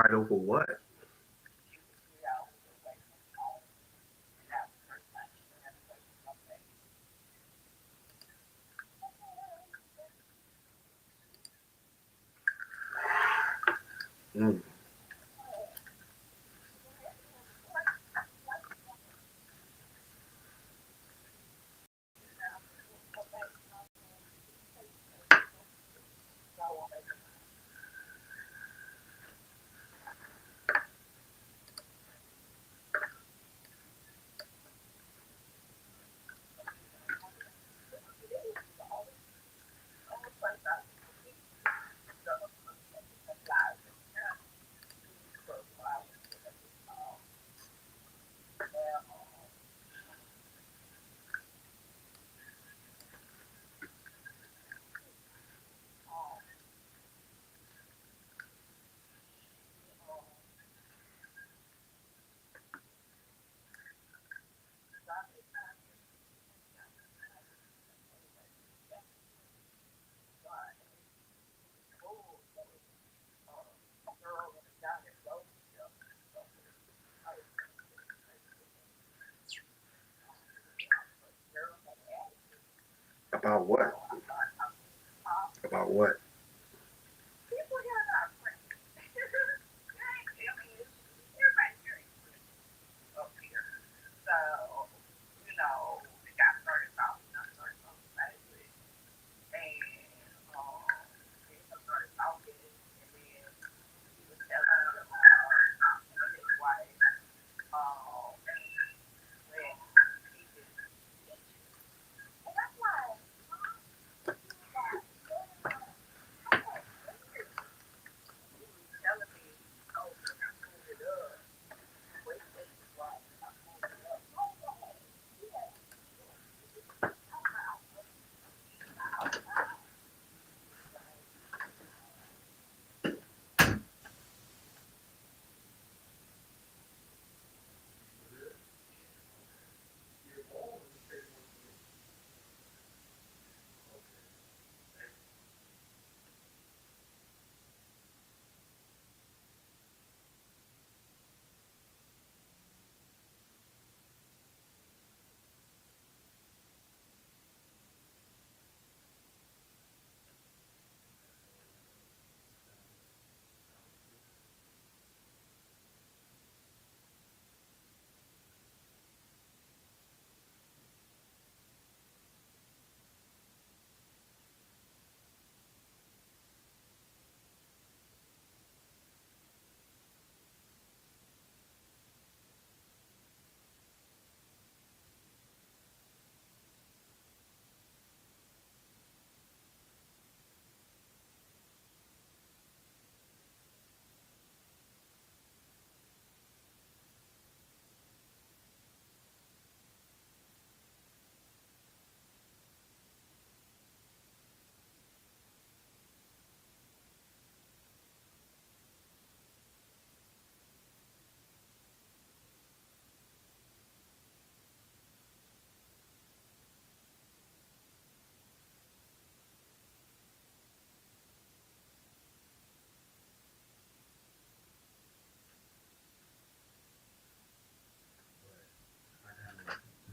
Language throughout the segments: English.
title for what? Mm. About what? About what?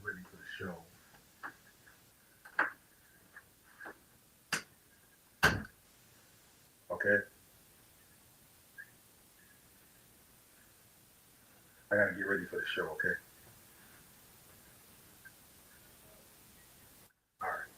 Ready for the show. Okay? I gotta get ready for the show, okay? All right.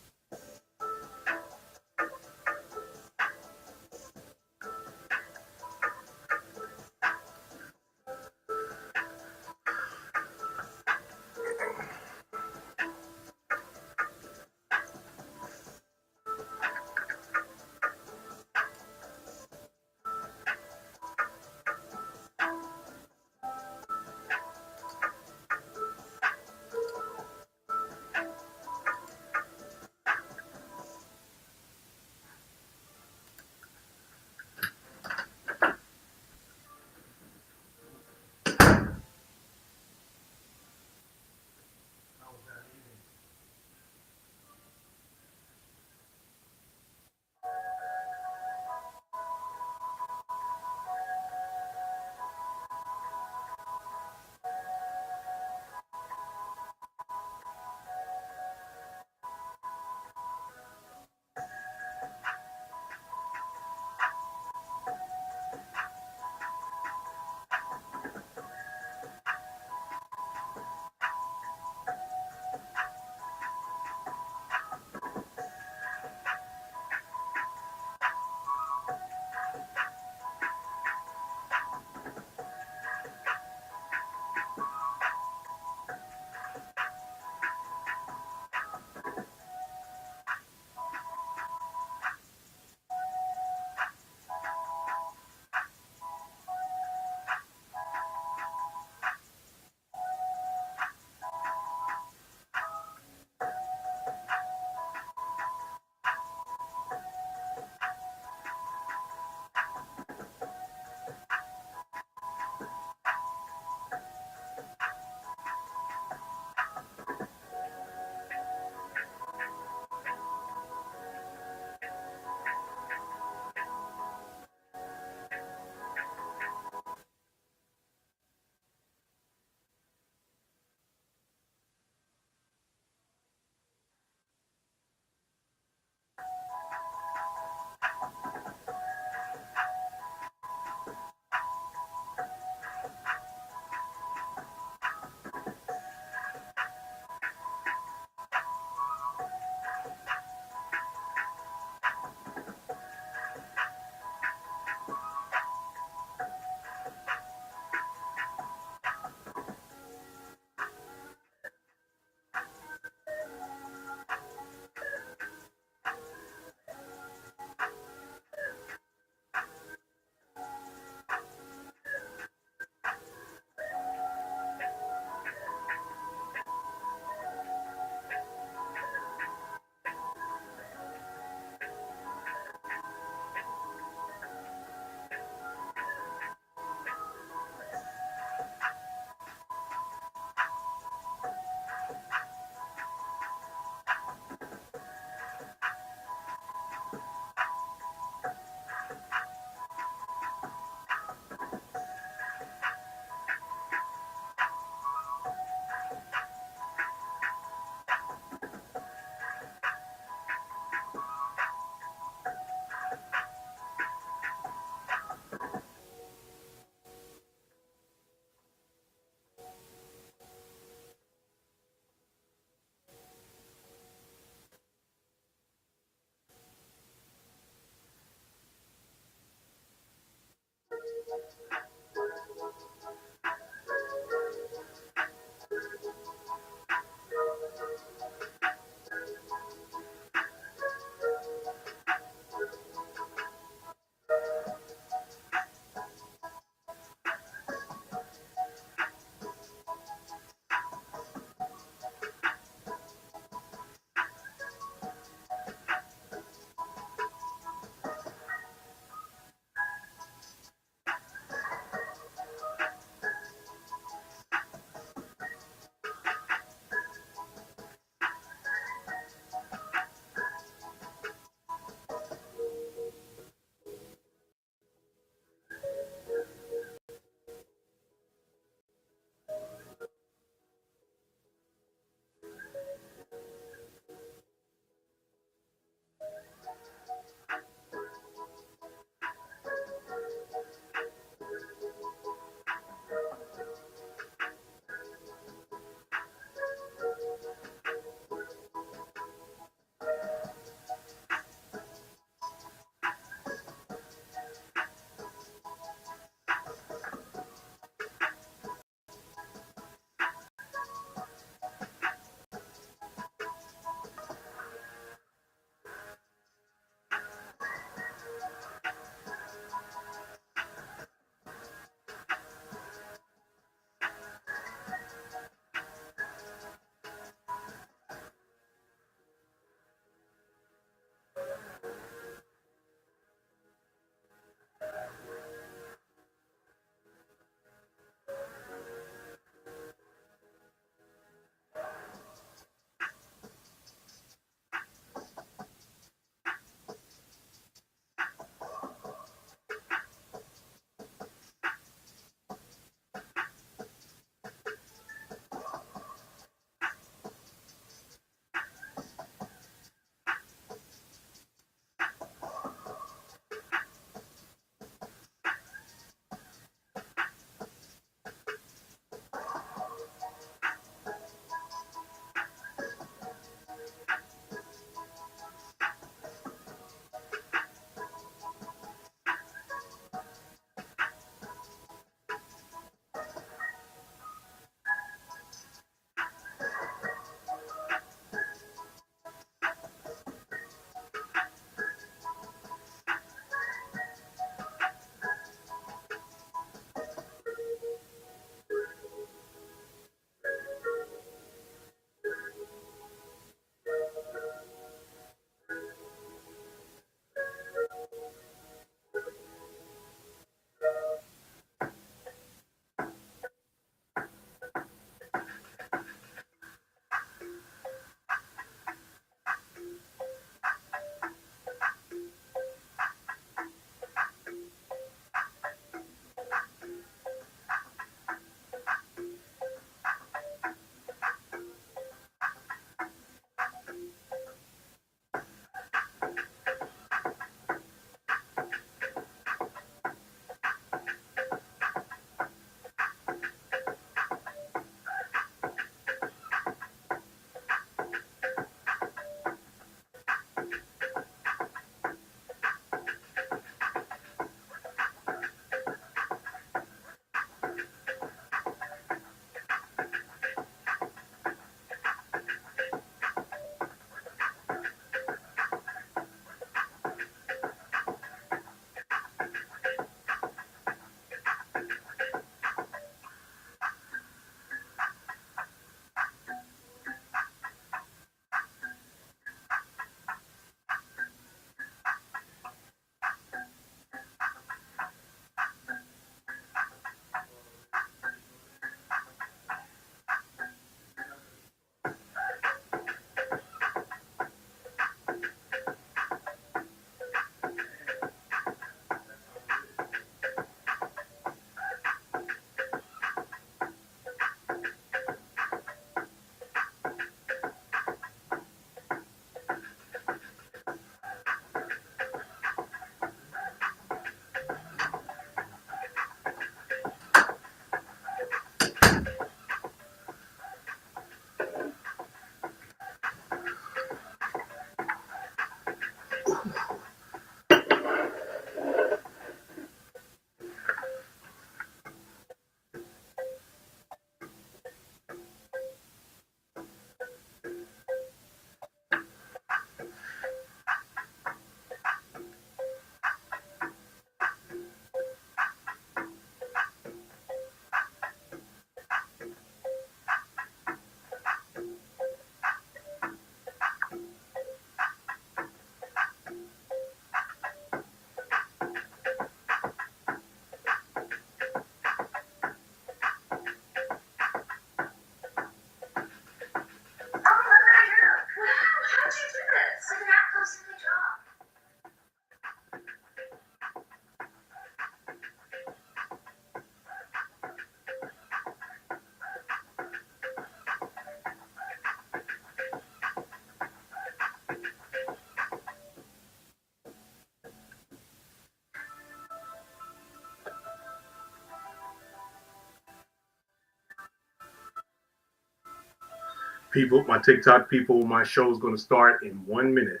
People, my TikTok people, my show is going to start in 1 minute.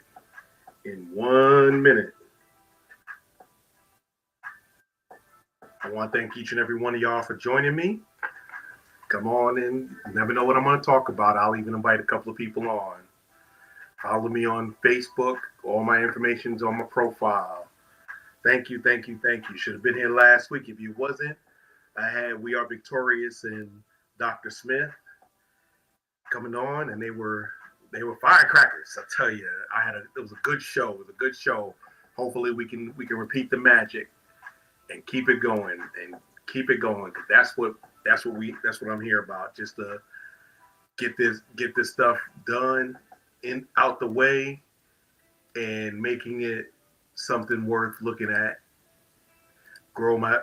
In 1 minute. I want to thank each and every one of y'all for joining me. Come on in. You never know what I'm going to talk about. I'll even invite a couple of people on. Follow me on Facebook. All my information's on my profile. Thank you, thank you, thank you. Should have been here last week. If you wasn't, I had We Are Victorious and Dr. Smith coming on, and they were firecrackers. I tell you, it was a good show. It was a good show. Hopefully, we can repeat the magic and keep it going and keep it going. Cause that's what I'm here about. Just to get this stuff done out the way and making it something worth looking at. Grow my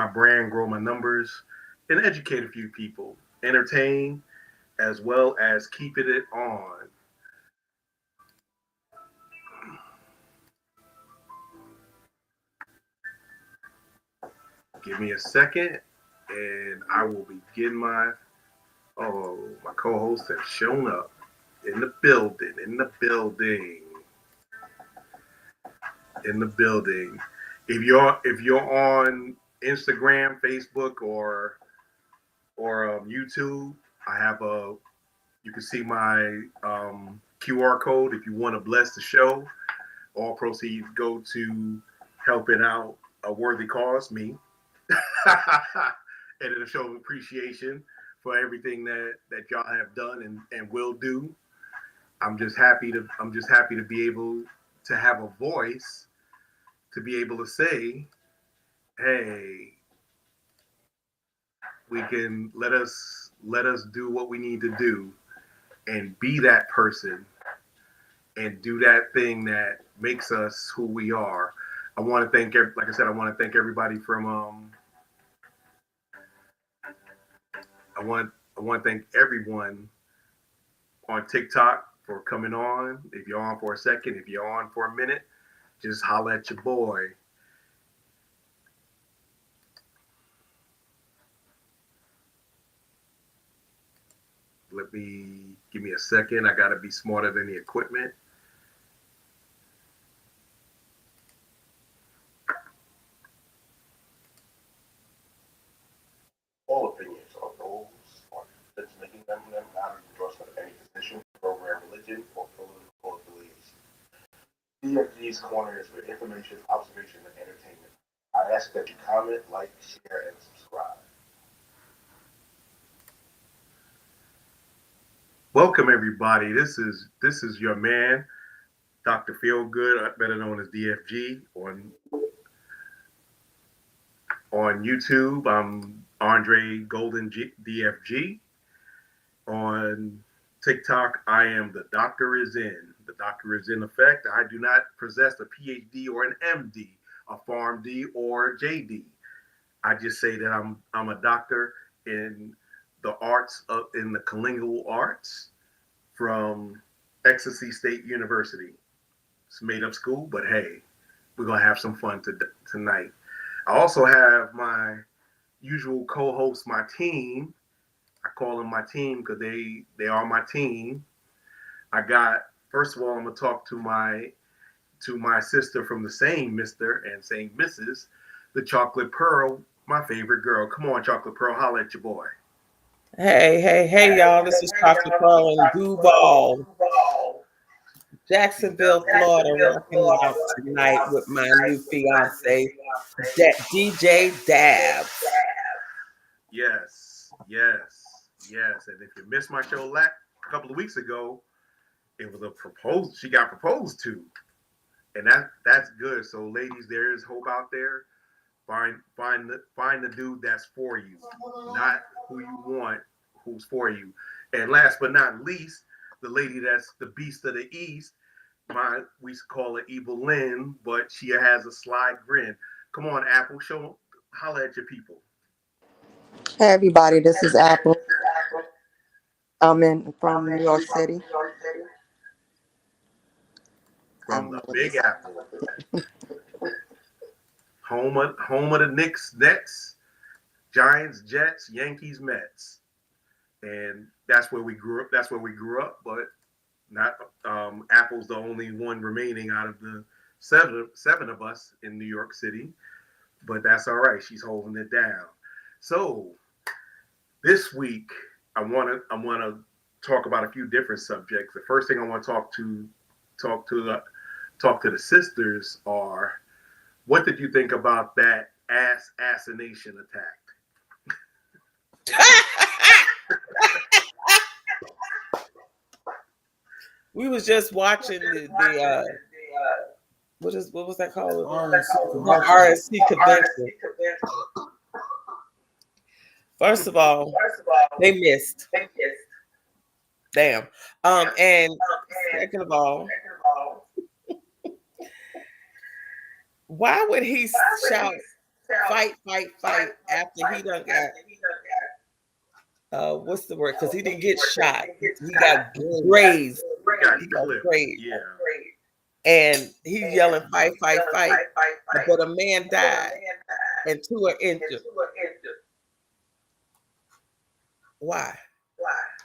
brand, grow my numbers, and educate a few people. Entertain as well as keeping it on. Give me a second and I will begin my co-host has shown up in the building. If you're on Instagram, Facebook, or YouTube, I have you can see my QR code if you want to bless the show. All proceeds go to helping out a worthy cause, me. And it'll show appreciation for everything that y'all have done and will do. I'm just happy to be able to have a voice to be able to say, hey, we can let us do what we need to do and be that person and do that thing that makes us who we are. I want to thank, like I said, I want to thank everybody from I want to thank everyone on TikTok for coming on. If you're on for a second, if you're on for a minute, just holler at your boy. Give me a second. I got to be smarter than the equipment. All opinions are those that's making them not endorsement of any position, program, religion, or political affiliation. DFG's Corner is for information, observation, and entertainment. I ask that you comment, like, share, and subscribe. Welcome everybody. This is your man, Dr. Feelgood, better known as DFG. On YouTube, I'm Andre Golden DFG. On TikTok, I am The Doctor Is In. The Doctor Is In effect. I do not possess a PhD or an MD, a PharmD or a JD. I just say that I'm a doctor in the arts in the 𝐶𝐢𝐫𝐤 arts from Ecstasy State University. It's a made up school, but hey, we're gonna have some fun tonight. I also have my usual co-host, my team. I call them my team because they are my team. First of all, I'm gonna talk to my sister from the same Mr. and same Mrs., the Chocolate Pearl, my favorite girl. Come on, Chocolate Pearl, holla at your boy. Hey, y'all. This is Chocolate Pearl in Duval, Jacksonville, Florida, rocking out tonight with my new fiance, DJ Dab. Yes. And if you missed my show a couple of weeks ago, it was a proposal. She got proposed to, and that's good. So, ladies, there is hope out there. Find the dude that's for you, not who you want, who's for you. And last but not least, the lady that's the beast of the East. We call her Evil Lynn, but she has a sly grin. Come on, Apple, holla at your people. Hey everybody, this is Apple. I'm from New York City. From the Big Apple. home of the Knicks, Nets, Giants, Jets, Yankees, Mets. and that's where we grew up. That's where we grew up, but not Apple's the only one remaining out of the seven of us in New York City. But that's all right. She's holding it down. So this week, I want to talk about a few different subjects. The first thing I want to talk to the sisters are, what did you think about that assassination attack? We was just watching the what was that called? RNC convention. First of all, they missed. Damn. And second of all, why would he shout fight, fight, fight after he done got what's the word? Because he didn't get shot. He got grazed. He got grazed. Yeah. And he's yelling fight, fight, fight. But a man died and two are injured. Why?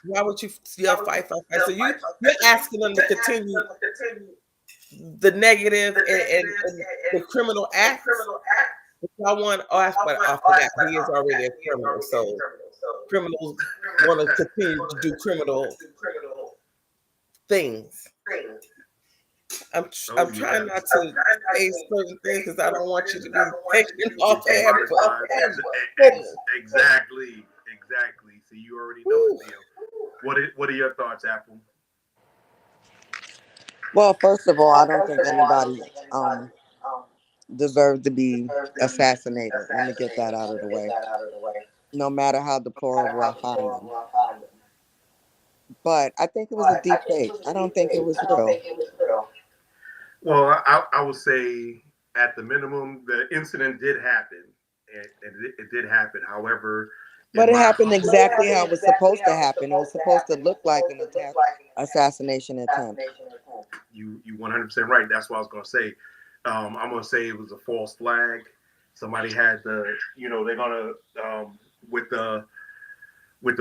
Why would you yell fight, fight, fight? So you're asking them to continue the negative and the criminal acts. I forgot. He is already a criminal, so criminals want to continue to do criminal things. I'm trying not to say certain things because I don't want you to be taken off air. Exactly. So you already know the deal. What are your thoughts, Apple? Well, first of all, I don't think anybody deserves to be assassinated. Let me get that out of the way. No matter how deplorable I find them. But I think it was a deep fake. I don't think it was real. Well, I would say at the minimum, the incident did happen. And it did happen. However, but it happened exactly how it was supposed to happen. It was supposed to look like an assassination attempt. You 100% right. That's what I was going to say. I'm going to say it was a false flag. Somebody had they're going to, with the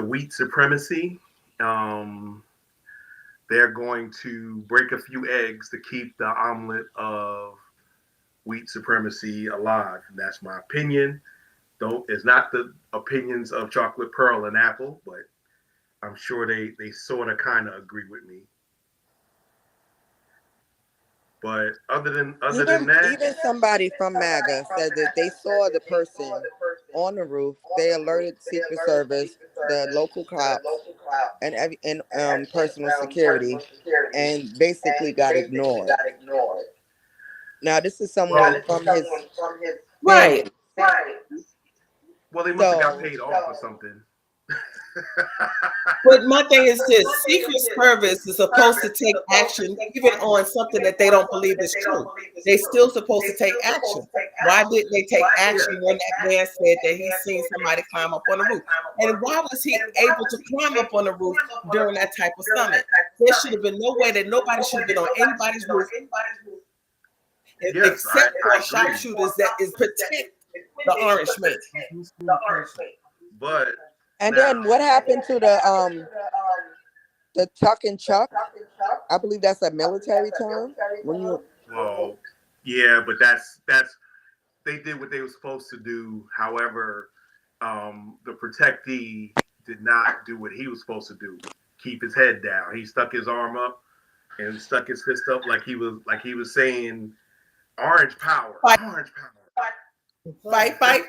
wheat supremacy, they're going to break a few eggs to keep the omelet of wheat supremacy alive. And that's my opinion. Though it's not the opinions of Chocolate Pearl and Apple, but I'm sure they sort of kind of agree with me. But other than that, even somebody from MAGA said that they saw the person on the roof. They alerted Secret Service, the local cops, and personal security, and basically got ignored. Now this is someone from his right. Well, they must have got paid off or something. But my thing is this: Secret Service is supposed to take action even on something that they don't believe is true. They're still supposed to take action. Why didn't they take action when that man said that he seen somebody climb up on the roof? And why was he able to climb up on the roof during that type of summit? There should have been no way that nobody should have been on anybody's roof except for sharpshooters that is protect the orange man. But then what happened to the tuck and chuck? I believe that's a military term. Well, yeah, but that's they did what they were supposed to do. However, the protectee did not do what he was supposed to do. Keep his head down. He stuck his arm up and stuck his fist up like he was saying, "Orange power, orange power." Fight. Fight.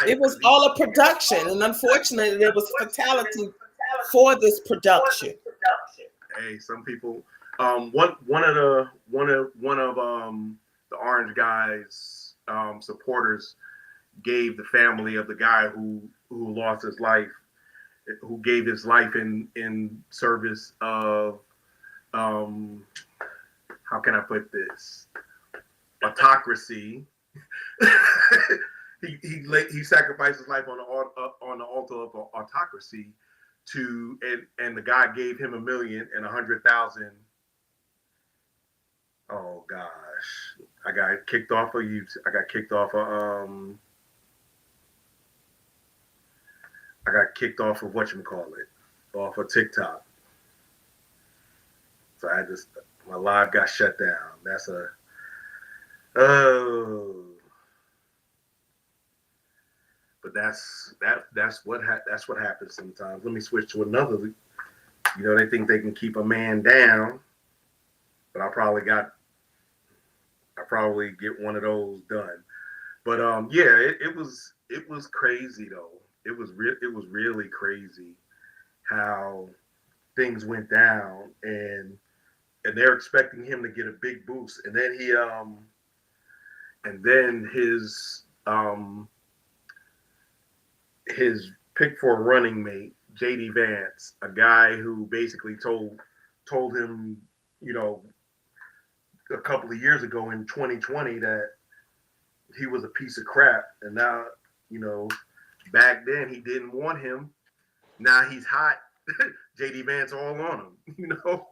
It was all a production, and unfortunately, there was fatality for this production. Hey, some people. One of the Orange Guy's supporters gave the family of the guy who lost his life, who gave his life in service of how can I put this? Autocracy. he sacrificed his life on the altar of autocracy and the guy gave him $1 million and 100,000. Oh gosh, I got kicked off of YouTube. I got kicked off of I got kicked off of off of TikTok. So my live got shut down. That's but that's what happens sometimes. Let me switch to another. You know, they think they can keep a man down, but I probably get one of those done. But yeah, it was crazy though. It was really crazy how things went down, and they're expecting him to get a big boost, and then his pick for a running mate, J.D. Vance, a guy who basically told him, you know, a couple of years ago in 2020 that he was a piece of crap, and now, you know, back then he didn't want him. Now he's hot. J.D. Vance all on him, you know.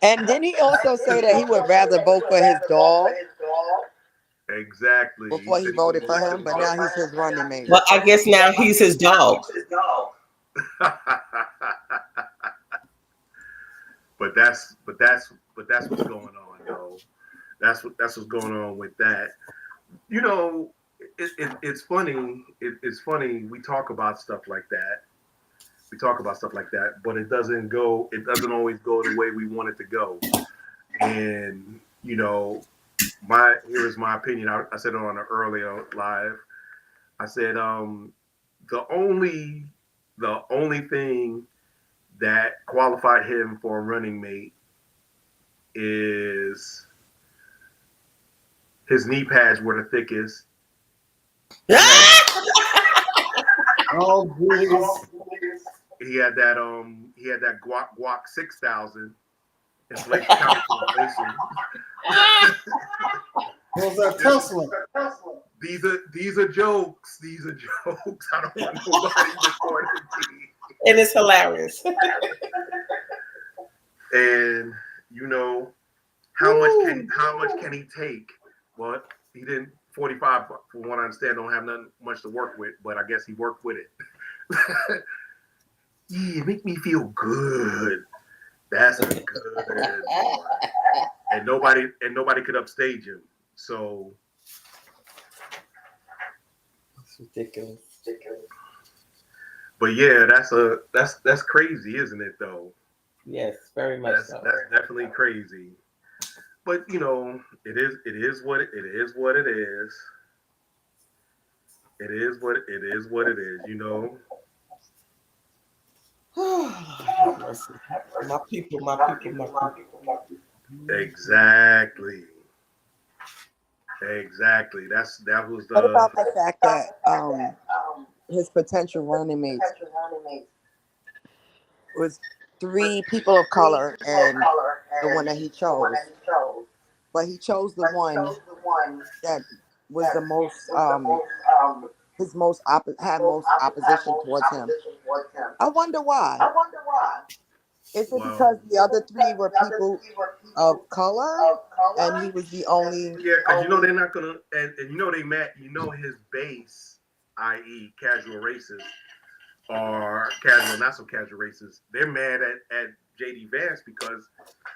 And didn't he also say that he would rather vote for his dog? Exactly. Before he voted for him, but now he's his running mate. Well, I guess now he's his dog. But that's what's going on, though. That's what's going on with that. You know, it's funny. It's funny. We talk about stuff like that. But it doesn't always go the way we want it to go. And you know, here's my opinion. I said it on an earlier live. I said the only thing that qualified him for a running mate is his knee pads were the thickest. Oh, please. He had that guac 6000 inflation calculation. What was that Tesla? These are jokes. I don't want nobody recording me. And it's hilarious. And you know, how much can he take? Well, he didn't. 45, from what I understand, don't have nothing much to work with, but I guess he worked with it. Yeah, make me feel good. That's good. And nobody could upstage him. So It's ridiculous. But yeah, that's crazy, isn't it? Though. Yes, very much so. That's definitely crazy. But you know, it is what it is. It is what it is. You know. My people. Exactly. That was What the. about the fact that his potential running mates was 3 people of color and the one that he chose? But he chose the one that was the most had most opposition towards him. I wonder why. Is it because the other 3 were people of color and he was the only? Yeah, because you know they're not gonna, and you know they met. You know his base, i.e., casual racists, are casual, not so casual racists. They're mad at J.D. Vance because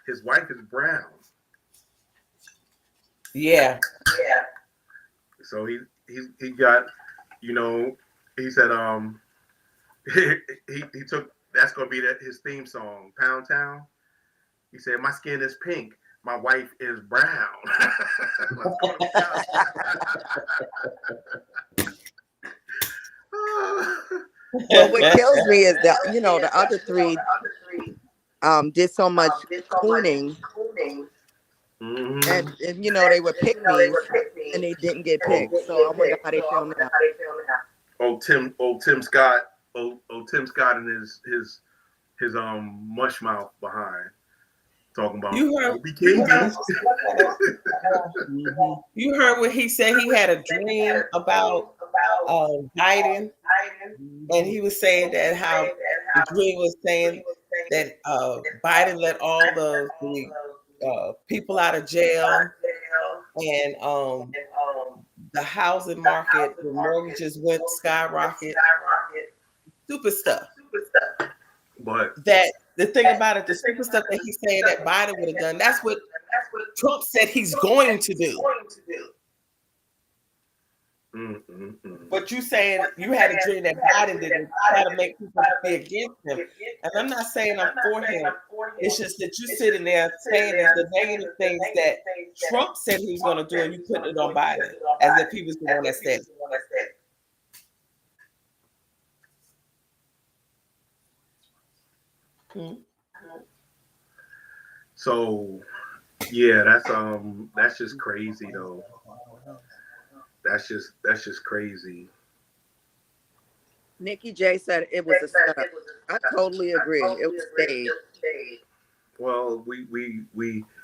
his wife is brown. Yeah. So he got, you know, he said he took, that's gonna be his theme song, Pound Town. He said, "My skin is pink, my wife is brown." Well, what kills me is that, you know, the other 3 did so much cleaning, and you know they were pick me and they didn't get picked. So I wonder how they feel now. Tim Scott and his mush mouth behind talking about You heard what he said. He had a dream about Biden, and he was saying that how the dream was saying that Biden let all the people out of jail, and the housing market, the mortgages went skyrocket, Stupid stuff. But That the thing about it, the stupid stuff that he's saying that Biden would have done, that's what Trump said he's going to do. But you saying you had a dream that Biden did it, try to make people be against him. And I'm not saying I'm for him. It's just that you sitting there saying that the negative things that Trump said he was going to do, and you putting it on Biden as if he was the one that said it. So yeah, that's just crazy though. That's just crazy. Nikki J said it was a setup. I totally agree. It was staged. Well, we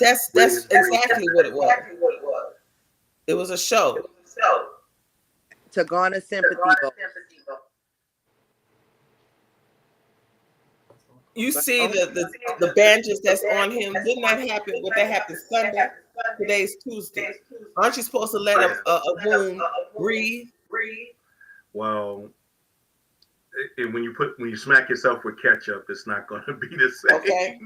That's exactly what it was. It was a show to garner sympathy. You see the bandages that's on him. Didn't that happen? What that happened Sunday? Today's Tuesday. Aren't you supposed to let a wound breathe? Well, and when you smack yourself with ketchup, it's not going to be the same. Okay.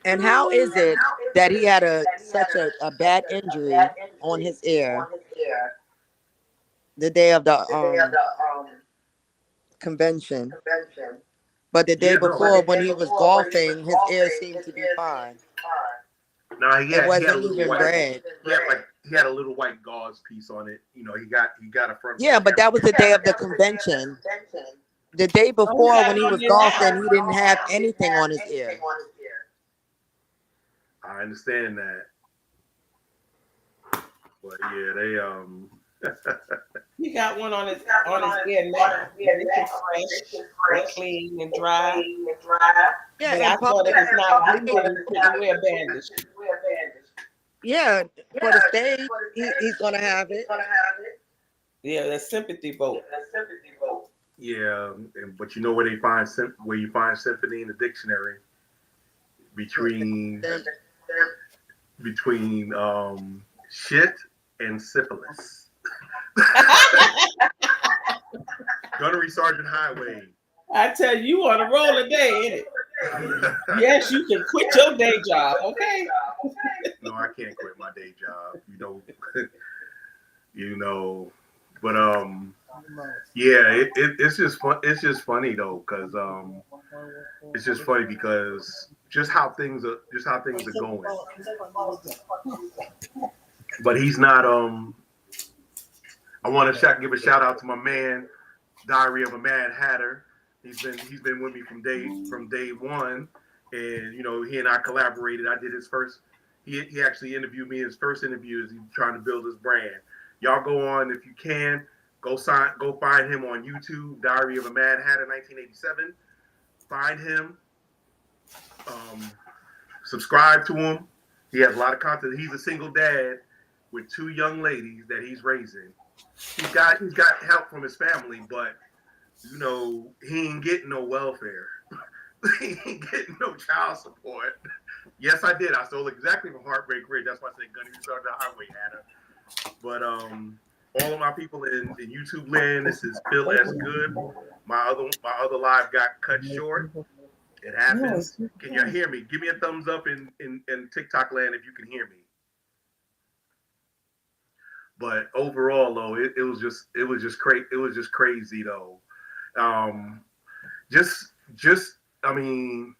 And how is it that he had such a bad injury on his ear the day of the convention, but the day before when he was golfing, his ear seemed to be fine? No, it wasn't even red. He had a little white gauze piece on it. You know, he got a front. Yeah, but that was the day of the convention. The day before when he was golfing, he didn't have anything on his ear. I understand that, but yeah, He got one on his ear now. It's fresh, clean, and dry. Yeah, but I thought if it's not bleeding, you couldn't wear a bandage. Yeah, for the stage, he's gonna have it. Yeah, that's sympathy vote. Yeah, but you know where you find sympathy in the dictionary? Between shit and syphilis. Gunnery Sergeant Highway. I tell you on a roll today, ain't it? Yes, you can quit your day job, okay? No, I can't quit my day job. But yeah, it's just fun. It's just funny though, because it's just funny because just how things are going. But he's not. I want to give a shout out to my man, Diary of a Mad Hatter. He's been with me from day one, and he and I collaborated. I did his first. He actually interviewed me. His first interview as he's trying to build his brand. Y'all go on if you can. Go find him on YouTube. Diary of a Mad Hatter, 1987. Find him. Subscribe to him. He has a lot of content. He's a single dad with 2 young ladies that he's raising. He's got help from his family, but he ain't getting no welfare. He ain't getting no child support. Yes, I did. I stole exactly from Heartbreak Ridge. That's why I said Gunny started the highway Hatter. But all of my people in YouTube land, this is Phil S. Good. My other live got cut short. It happens. Can you hear me? Give me a thumbs up in TikTok land if you can hear me. But overall, though, it was just crazy though. I mean,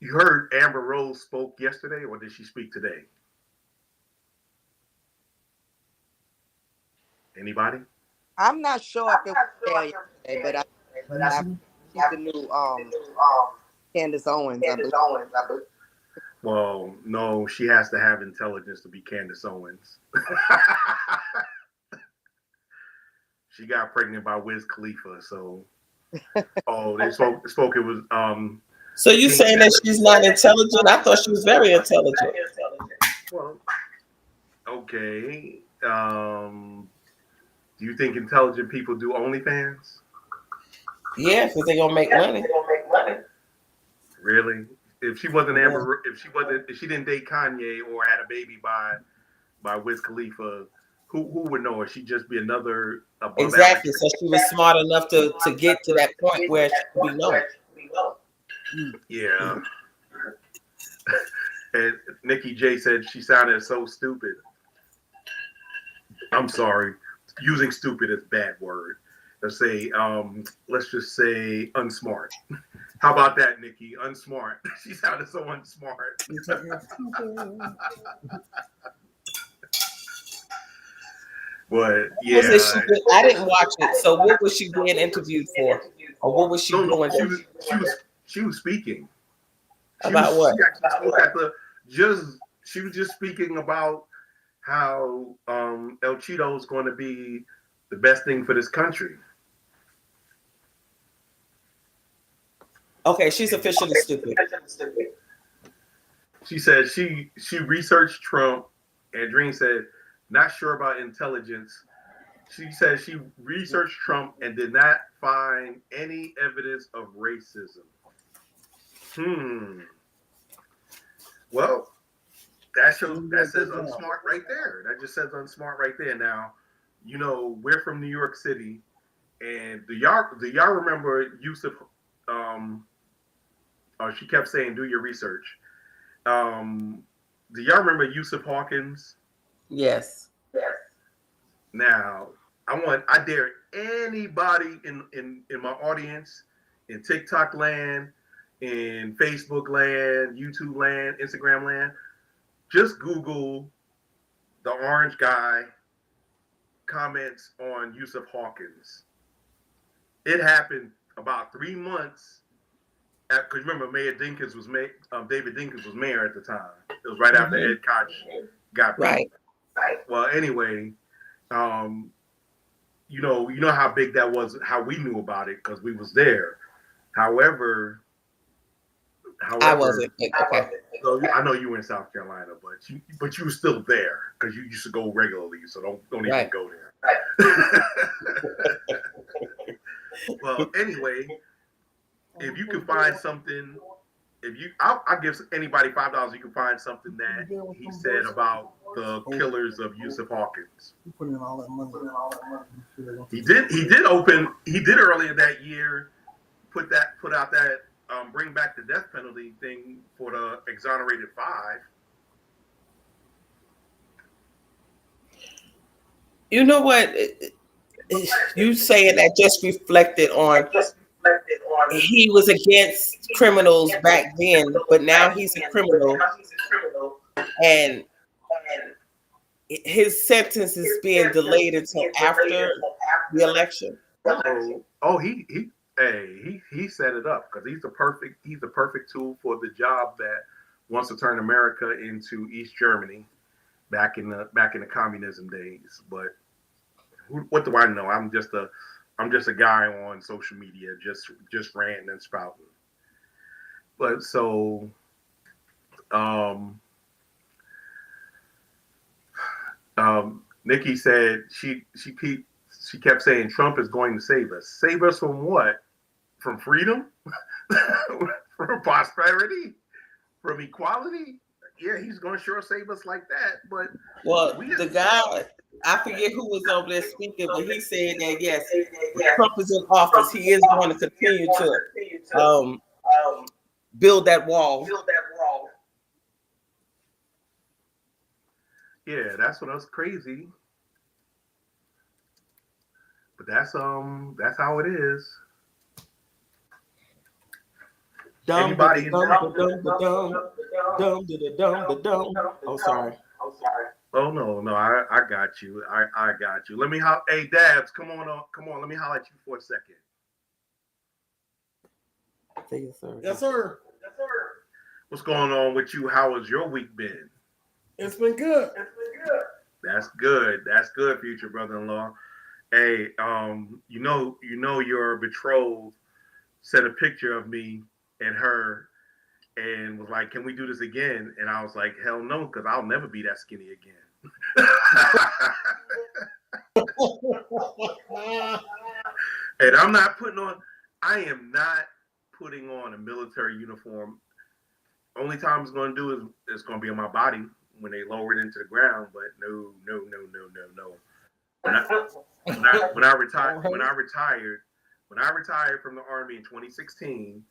you heard Amber Rose spoke yesterday, or did she speak today? Anybody? I'm not sure if it was there yesterday, but she's the new Candace Owens. I believe. Well, no, she has to have intelligence to be Candace Owens. She got pregnant by Wiz Khalifa, so they spoke. It was So you saying that she's not intelligent? I thought she was very intelligent. Well, okay. Do you think intelligent people do OnlyFans? Yeah, because they're gonna make money. Really? If she wasn't if she didn't date Kanye or had a baby by Wiz Khalifa, who would know her? She'd just be another above Exactly. average. So she was smart enough to get to that point where she could be known. Yeah. And Nikki J said she sounded so stupid. I'm sorry. Using stupid is a bad word. Let's say, let's just say unsmart. How about that, Nikki? Unsmart. She sounded so unsmart. But yeah, I didn't watch it. So what was she being interviewed for, or what was she doing? She was speaking. About what? She actually spoke at she was just speaking about how El Cheeto is going to be the best thing for this country. Okay, she's officially stupid. She said she researched Trump, and Dream said, not sure about intelligence. She said she researched Trump and did not find any evidence of racism. Well, that says unsmart right there. That just says unsmart right there. Now, you know, we're from New York City, and do y'all remember Yusuf? She kept saying, "Do your research." Do y'all remember 𝐤𝐢𝐯𝐞? Yes. Now, I dare anybody in my audience, in TikTok land, in Facebook land, YouTube land, Instagram land, just Google the orange guy comments on 𝐤𝐢𝐯𝐞. It happened about 3 months. Because remember, David Dinkins was mayor at the time. It was right after Ed Koch got beat. Right. Well, anyway, you know how big that was, how we knew about it because we was there. However, I wasn't. Okay. So I know you were in South Carolina, but you were still there because you used to go regularly. So don't even go there. Well, anyway. If you can find something, I'll give anybody $5. You can find something that he said about the killers of 𝐤𝐢𝐯𝐞. He did earlier that year put out that bring back the death penalty thing for the exonerated 5. You know what? You saying that just reflected on. He was against criminals back then, but now he's a criminal, and his sentence is being delayed until after the election. He set it up because he's the perfect tool for the job that wants to turn America into East Germany back in the communism days. But what do I know? I'm just a guy on social media, just ranting and spouting. But so, Nikki said she kept saying Trump is going to save us. Save us from what? From freedom? From prosperity? From equality? Yeah, he's going to sure save us like that. But the guy, I forget who was over there speaking, but he said that yes, if Trump is in office, he is going to continue to build that wall. Yeah, that's what was crazy. But that's how it is. Anybody? Oh, sorry. Oh no, I got you. I got you. Let me hey Dabs, come on. Let me holler at you for a second. Yes, sir. What's going on with you? How has your week been? It's been good. That's good. That's good, future brother-in-law. Hey, you know your betrothed sent a picture of me and her and was like, "Can we do this again?" And I was like, "Hell no, because I'll never be that skinny again." And I am not putting on a military uniform. Only time it's going to do is it's going to be on my body when they lowered into the ground. But no. When I retired from the Army in 2016,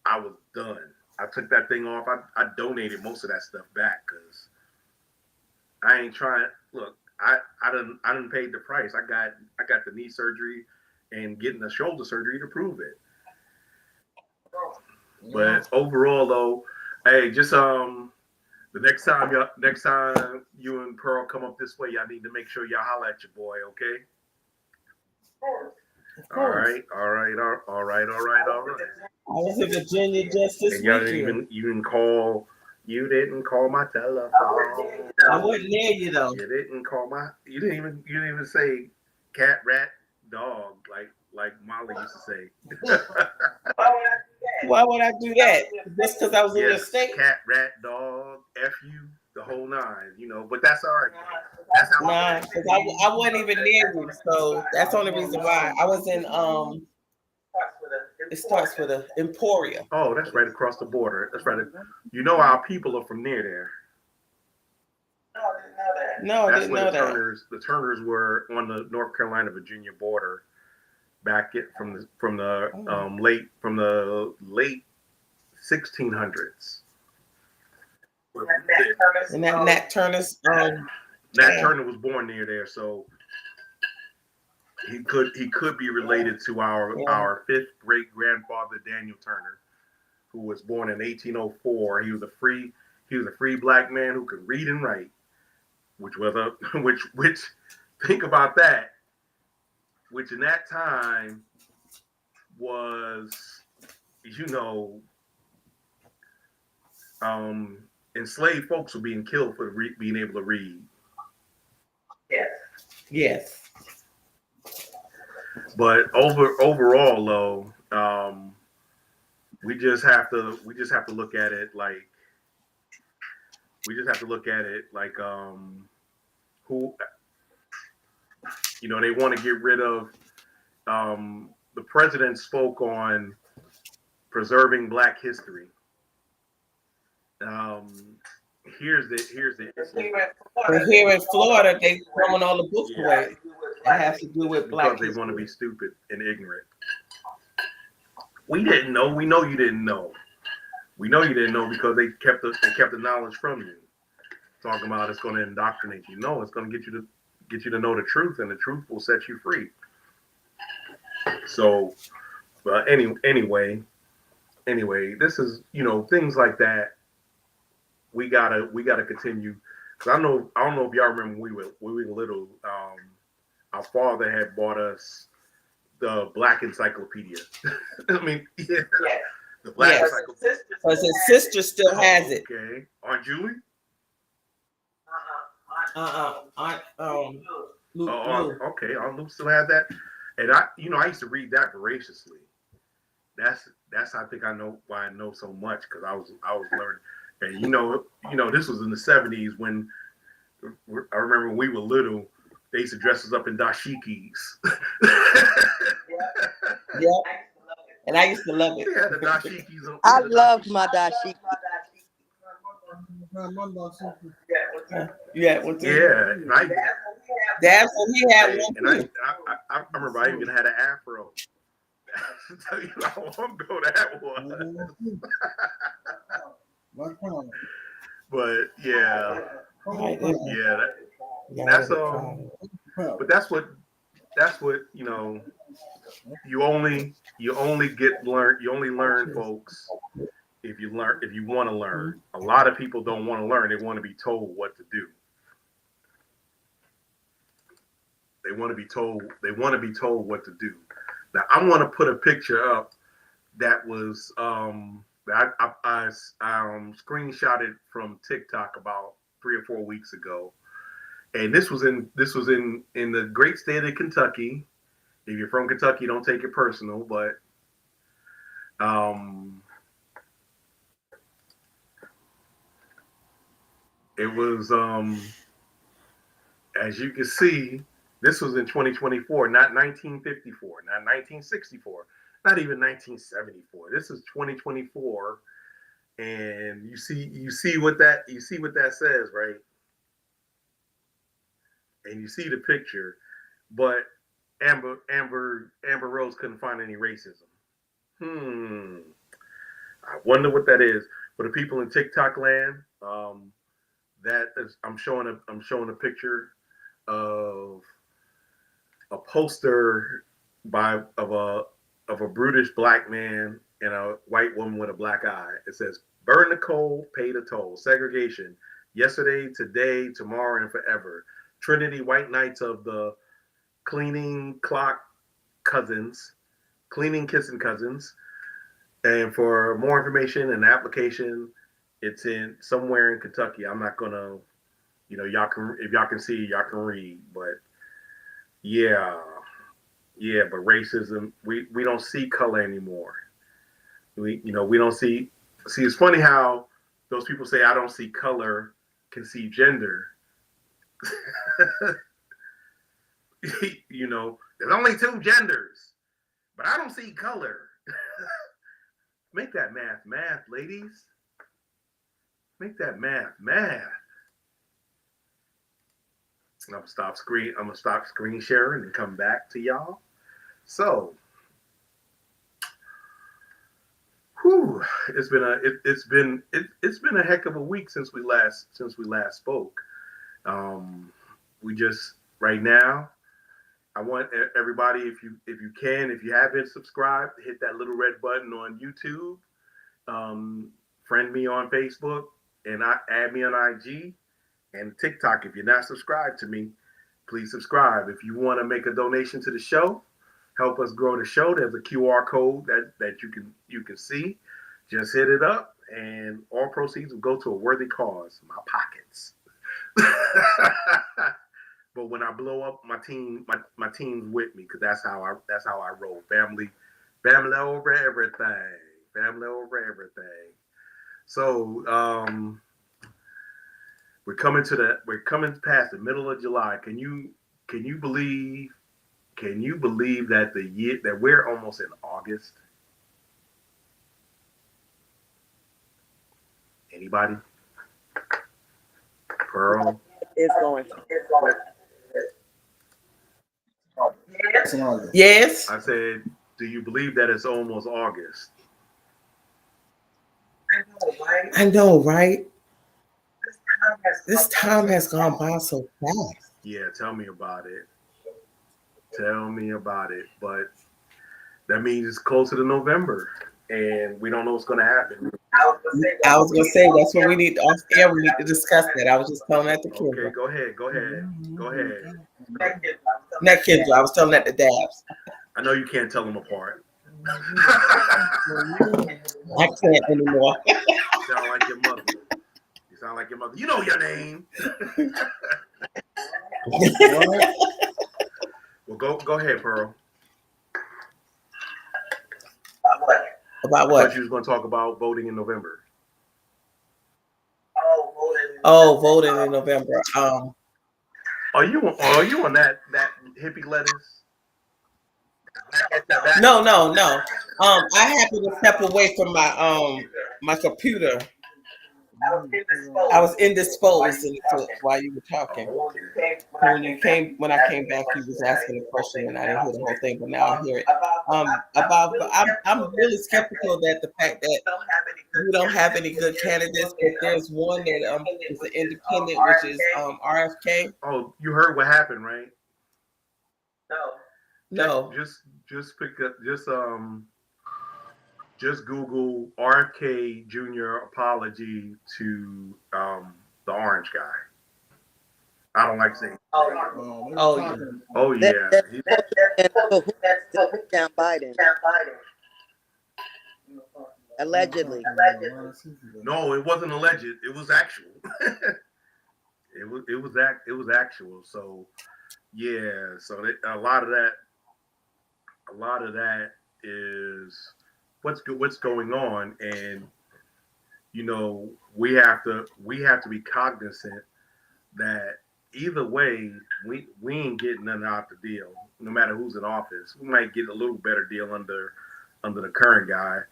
I was done. I took that thing off. I donated most of that stuff back because I ain't trying. Look, I done paid the price. I got the knee surgery and getting the shoulder surgery to prove it. But overall, though, hey, just the next time you and Pearl come up this way, y'all need to make sure y'all holler at your boy, okay? Of course. All right. I was in Virginia just this weekend. You didn't call my telephone. I wasn't near you though. You didn't even say cat, rat, dog like Molly used to say. Why would I do that? Just because I was in your state? Cat, rat, dog, F you, the whole nine, but that's all right. That's how because I wasn't even near you, so that's the only reason why. I was in it starts with a Emporium. Oh, that's right across the border. That's right. Our people are from near there. No, I didn't know that. The Turners were on the North Carolina-Virginia border back from the late 1600s. And that Nat Turner's Nat Turner was born near there, so he could be related to our fifth great grandfather Daniel Turner, who was born in 1804. He was a free black man who could read and write, which think about that, which in that time was enslaved folks were being killed for being able to read. Yes. But overall, though, we just have to look at it like who they want to get rid of. The president spoke on preserving Black history. Here's the issue. But here in Florida, they throwing all the books away. That has to do with Black because they want to be stupid and ignorant. We didn't know. We know you didn't know. We know you didn't know because they kept the knowledge from you. Talking about it's going to indoctrinate you. No, it's going to get you to know the truth, and the truth will set you free. So, anyway, this is things like that. We gotta continue. Cause I don't know if y'all remember when we were little. Our father had bought us the Black Encyclopedia. I mean, the Black Encyclopedia. Because his sister still has it. Okay, Aunt Julie. Luke. Okay. Aunt Luke still has that, and I used to read that voraciously. That's I think I know why I know so much because I was learning. And this was in the 70s when I remember when we were little, they used to dress us up in dashikis. Yeah. And I used to love it. Yeah, the dashikis. I love my dashiki. Yeah, that's when he had one. And I remember I even had an afro. To tell you how long ago that was. But yeah, that's but that's what you only learn, folks, if you want to learn. A lot of people don't want to learn. They want to be told what to do. They want to be told what to do. Now I want to put a picture up that was I screenshotted from TikTok about 3 or 4 weeks ago, and this was in the great state of Kentucky. If you're from Kentucky, don't take it personal, but it was as you can see, this was in 2024, not 1954, not 1964. Not even 1974. This is 2024, and you see what that says, right? And you see the picture, but Amber Rose couldn't find any racism. I wonder what that is. For the people in TikTok land, I'm showing a picture of a poster of a brutish black man and a white woman with a black eye. It says, "Burn the coal, pay the toll. Segregation. Yesterday, today, tomorrow, and forever. Trinity White Knights of the Cleaning Kissing Cousins." And for more information and application, it's in somewhere in Kentucky. I'm not gonna, if y'all can see, y'all can read. But yeah, but racism, we don't see color anymore. We don't see. See, it's funny how those people say, "I don't see color," can see gender. There's only two genders, but I don't see color. Make that math, ladies. Make that math. I'm gonna stop screen sharing and come back to y'all. So, it's been a heck of a week since we last spoke. We just right now, I want everybody, if you haven't subscribed, hit that little red button on YouTube, friend me on Facebook, and add me on IG and TikTok. If you're not subscribed to me, please subscribe. If you want to make a donation to the show, help us grow the show, there's a QR code that you can see. Just hit it up, and all proceeds will go to a worthy cause. My pockets. But when I blow up, my team's with me, because that's how I roll. Family over everything. Family over everything. So we're coming past the middle of July. Can you believe that that we're almost in August? Anybody? Pearl? It's going to. Yes. I said, do you believe that it's almost August? I know, right? This time has gone by so fast. Yeah, tell me about it. But that means it's closer to November, and we don't know what's going to happen. I was going to say, that's what we need to discuss that. I was just telling that to Kendra. Okay, go ahead. Not Kendra, I was telling that to Dabs. I know you can't tell them apart. I can't anymore. You sound like your mother. You know your name. Well, go ahead, Pearl. About I what? thought you was going to talk about voting in November. Oh, voting in November. Are you on that hippie lettuce? No. I happened to step away from my computer. I was indisposed while you were talking. When I came back, you was asking a question, and I didn't hear the whole thing, but now I hear it. I'm really skeptical that the fact that we don't have any good candidates, but there's one that is an independent, which is RFK. Oh, you heard what happened, right? No. Just pick up just Google RFK Jr. apology to the orange guy. I don't like saying. Oh yeah. Down Biden. Allegedly. No, it wasn't alleged. It was actual. it was actual. So yeah. So a lot of that is what's going on, and we have to be cognizant that either way we ain't getting nothing out the deal. No matter who's in office, we might get a little better deal under the current guy,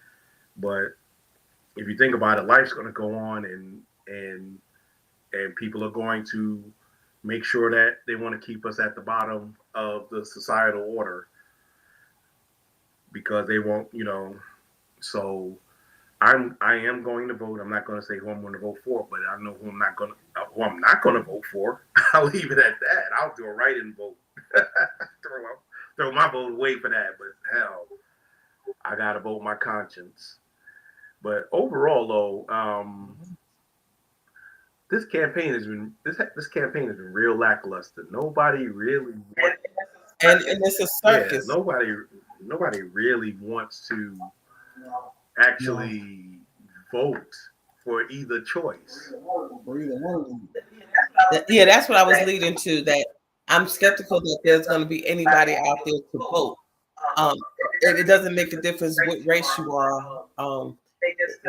but if you think about it, life's going to go on, and people are going to make sure that they want to keep us at the bottom of the societal order because they won't, So I am going to vote. I'm not going to say who I'm going to vote for, but I know who I'm not going to vote for. I'll leave it at that. I'll do a write-in vote. throw my vote away for that. But hell, I got to vote my conscience. But overall, though, this campaign has been real lackluster. Nobody really and it's a circus. Yeah, nobody really wants to actually vote for either choice. Yeah, that's what I was leading to. That I'm skeptical that there's going to be anybody out there to vote. It doesn't make a difference what race you are.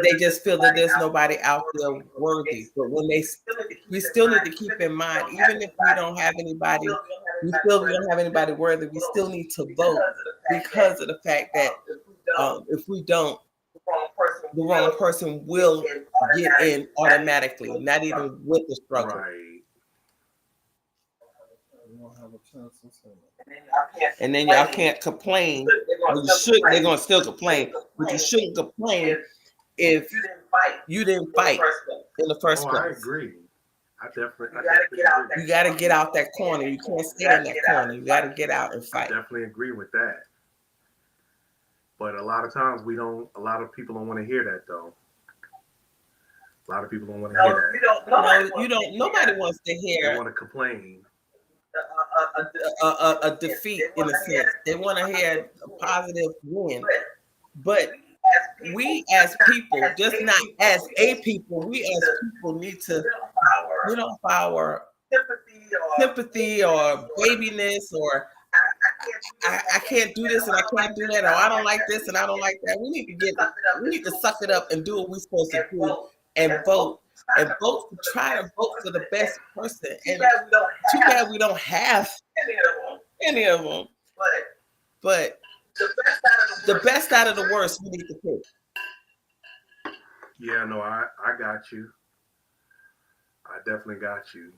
They just feel that there's nobody out there worthy. But when we still need to keep in mind, even if we don't have anybody, we don't have anybody worthy. We still need to vote because of the fact that if we don't, the wrong person will get in automatically, not even with the struggle. Right. And then y'all can't complain. Well, you should. They're gonna still complain, but you shouldn't complain if you didn't fight in the first place. I agree. I definitely agree. You got to get out that corner. You can't stay in that corner. You got to get out and fight. I definitely agree with that. But a lot of times a lot of people don't want to hear that, though. A lot of people don't want to hear that. Nobody wants to hear. They want to complain. A defeat in a sense. They want to hear a positive win. But we as people, just not as a people, we as people need to get off our sympathy or babiness or I can't do this and I can't do that, or I don't like this and I don't like that. We need to suck it up and do what we're supposed to do and vote. And vote to try to vote for the best person. And too bad we don't have any of them. But the best out of the worst we need to pick. Yeah, no, I got you. I definitely got you.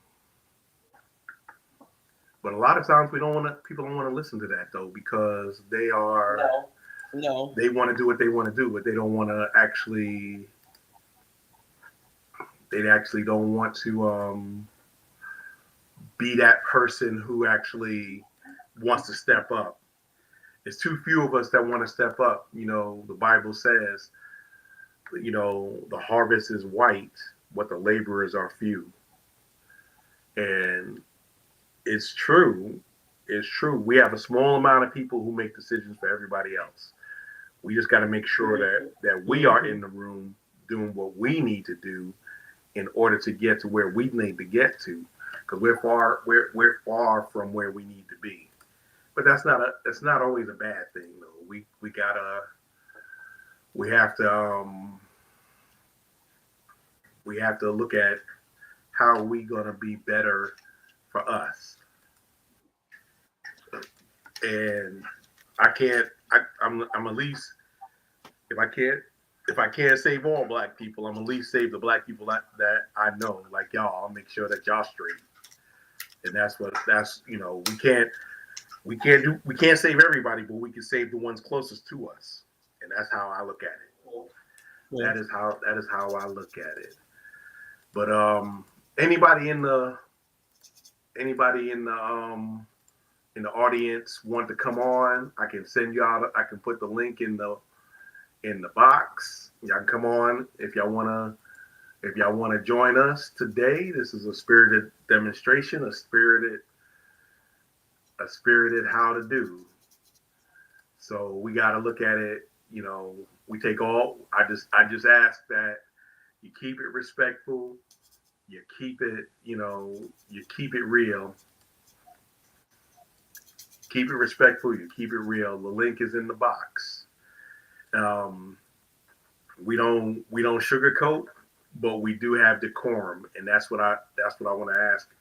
But a lot of times people don't want to listen to that though, because they want to do what they want to do, but they don't want to actually. They actually don't want to be that person who actually wants to step up. There's too few of us that want to step up. The Bible says, the harvest is white, but the laborers are few. And it's true. It's true. We have a small amount of people who make decisions for everybody else. We just got to make sure that we are in the room doing what we need to do in order to get to where we need to get to, because we're far from where we need to be. But that's not always a bad thing though. We have to look at how we gonna be better for us. And I'm at least, if I can't save all black people, I'm at least save the black people that I know, like y'all. I'll make sure that y'all straight. And we can't save everybody, but we can save the ones closest to us. And that's how I look at it. Yeah. That is how I look at it. But anybody in the audience want to come on, I can send y'all. I can put the link in the box. Y'all can come on if y'all wanna join us today. This is a spirited demonstration, a spirited how to do. So we gotta look at it, we take all I just ask that you keep it respectful, you keep it, you keep it real. Keep it respectful, you keep it real. The link is in the box. We don't sugarcoat, but we do have decorum, and that's what I want to ask.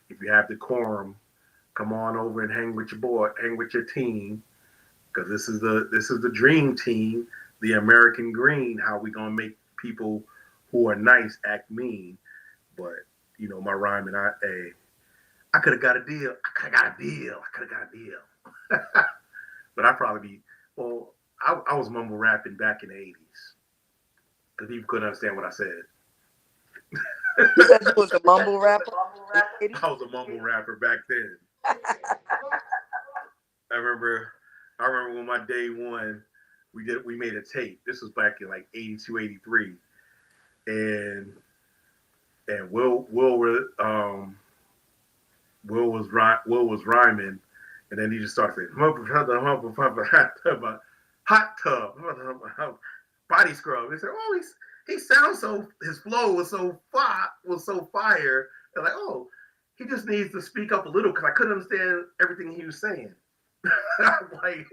If you have decorum, come on over and hang with your team, because this is the dream team, the American Green. How we gonna make people who are nice act mean. But you know, my rhyming, I could have got a deal. I could have got a deal. But I'd probably be, well, I was mumble rapping back in the 80s because people couldn't understand what I said. You said you was a mumble rapper? I was a mumble rapper back then. I remember when my day one, we made a tape. This was back in like 82, 83. And Will was rhyming, and then he just started saying hot tub, body scrub. They said, oh, he sounds so, his flow was so fire. They're like, oh, he just needs to speak up a little because I couldn't understand everything he was saying. I'm like,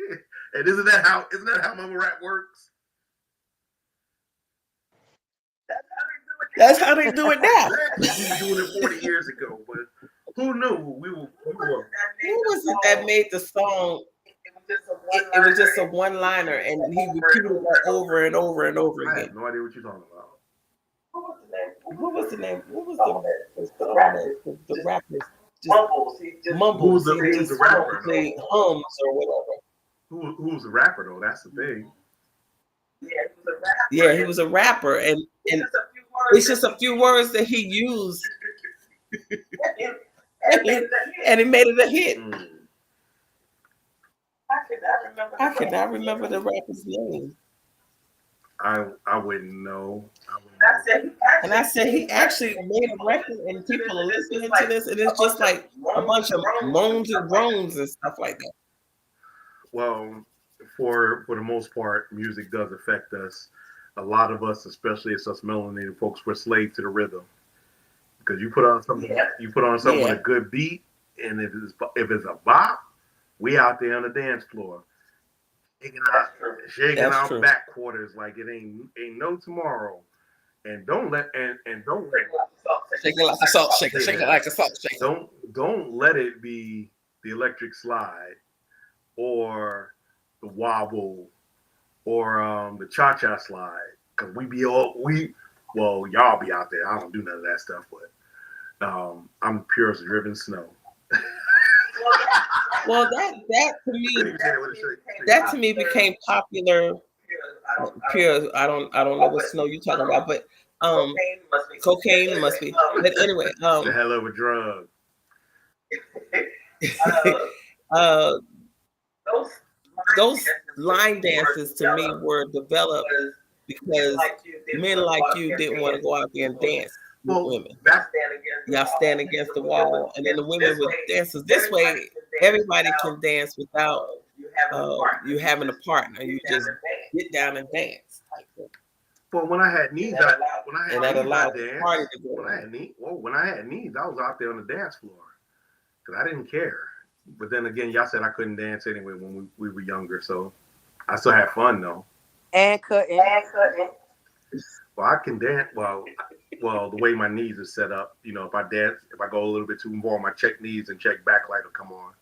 and isn't that how mumble rap works? That's how they do it now. We were doing it 40 years ago, but who knew we were? Who was it that made the song? It was just a one-liner, and he repeated it over and over and over again. I have no idea what you're talking about. What was the name? What was the rappers? Just mumbles. Who's the rapper? Hums or whatever. Who's the rapper though? That's the thing. Yeah, he was a rapper, and it's just a few words that he used, and he made it a hit. I cannot remember the rapper's name. I wouldn't know. And I said he actually made a record, and people are listening to this, and it's just like a bunch of moans and groans and stuff like that. Well, for the most part, music does affect us. A lot of us, especially as us melanated folks, we're slaves to the rhythm. Because you put on something, with a good beat, and if it's a bop, we out there on the dance floor, shaking our back quarters like it ain't no tomorrow. And don't let shake it like a salt shaker, shake it like a salt shaker. Don't let it be the electric slide or the wobble or the cha-cha slide, because y'all be out there. I don't do none of that stuff, but I'm pure as driven snow. Well, that to me became popular. Pure, I don't know what snow you're talking about, but cocaine must be. But anyway, the hell of a drug. Those line dances to me were developed because men like you didn't want to go out there and dance with women. Y'all stand against the wall, and then the women would dance. This way, everybody can dance without you having a partner. You just get down and dance. But when I had needs, I was out there on the dance floor because I didn't care. But then again, y'all said I couldn't dance anyway when we were younger, so I still had fun though. And cutting. Well, I can dance. Well, the way my knees are set up, you know, if I go a little bit too involved, my check knees and check back light will come on.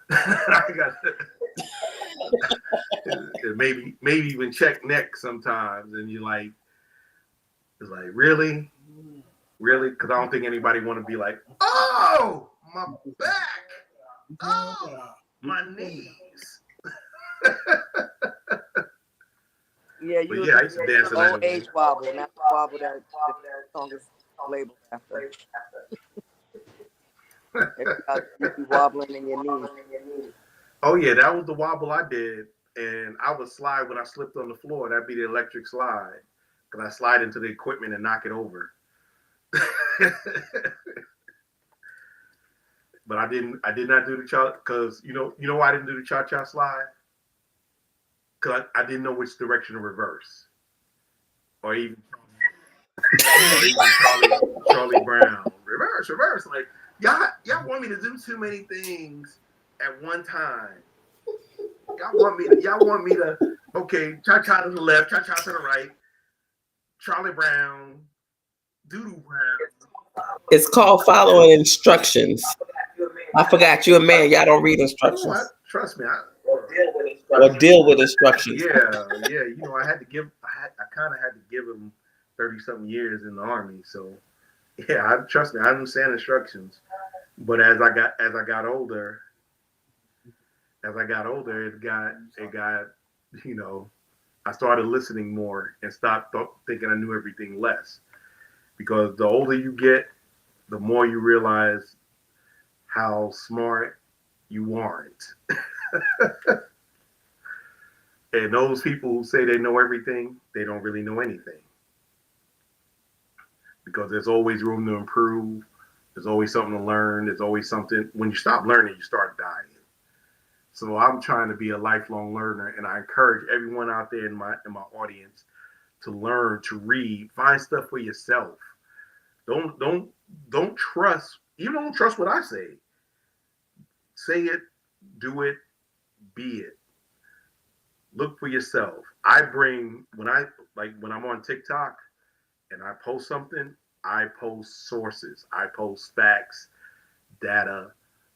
I got maybe even check neck sometimes, and it's like really, because I don't think anybody want to be like, oh, my back, oh, my knees. Yeah, I used to dance an old age wobble, not the wobble that the song is labeled after. You wobbling in your knees. Oh yeah, that was the wobble I did, and I would slide when I slipped on the floor. That'd be the electric slide, because I slide into the equipment and knock it over. But I did not do the cha, because you know why I didn't do the cha-cha slide? Because I didn't know which direction to reverse, or even Charlie Brown reverse. Like y'all want me to do too many things at one time. Y'all want me to okay, cha-cha to the left, cha-cha to the right, Charlie Brown, Doodoo Brown. It's called following instructions. I forgot you're a man. Y'all don't read instructions. Trust me. Or deal with instructions. Yeah. You know, I kind of had to give him 30-something years in the Army. So yeah, trust me, I understand instructions. But as I got older, it got, you know, I started listening more and stopped thinking I knew everything less. Because the older you get, the more you realize how smart you aren't. And those people who say they know everything, they don't really know anything. Because there's always room to improve. There's always something to learn. There's always something. When you stop learning, you start dying. So I'm trying to be a lifelong learner, and I encourage everyone out there in my audience to learn, to read, find stuff for yourself. Don't trust. You don't trust what I say. Say it, do it, be it. Look for yourself. When I'm on TikTok and I post something, I post sources. I post facts, data,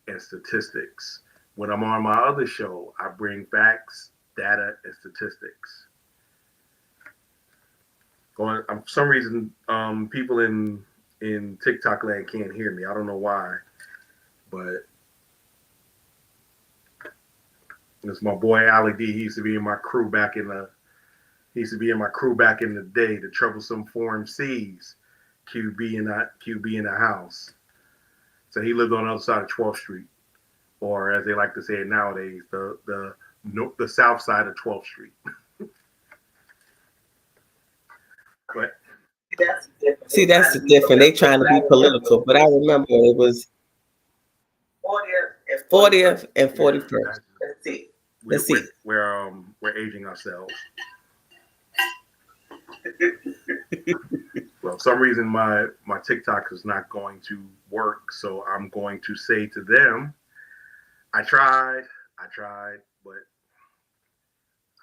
and statistics. When I'm on my other show, I bring facts, data, and statistics. For some reason, people in TikTok land can't hear me. I don't know why, but it's my boy Ali D. He used to be in my crew back in the day. The troublesome foreign seas, QB in the house. So he lived on the other side of 12th Street, or as they like to say it nowadays, the south side of 12th Street. But that's the difference. They trying to be political, but I remember it was 40th and 41st. Let's see. We're aging ourselves. Well, for some reason my TikTok is not going to work, so I'm going to say to them, I tried, but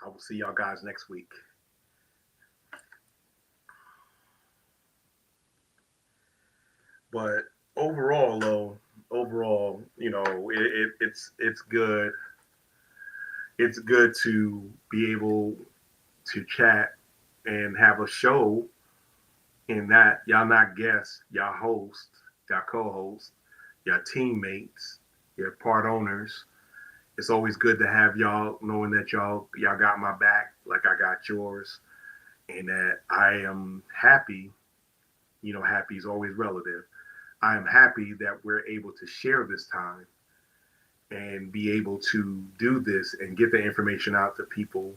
I will see y'all guys next week. But overall, you know, it's good. It's good to be able to chat and have a show in that y'all not guests, y'all host, y'all co-host, y'all teammates, you're part owners. It's always good to have y'all knowing that y'all got my back like I got yours, and that I am happy. You know, happy is always relative. I am happy that we're able to share this time and be able to do this and get the information out to people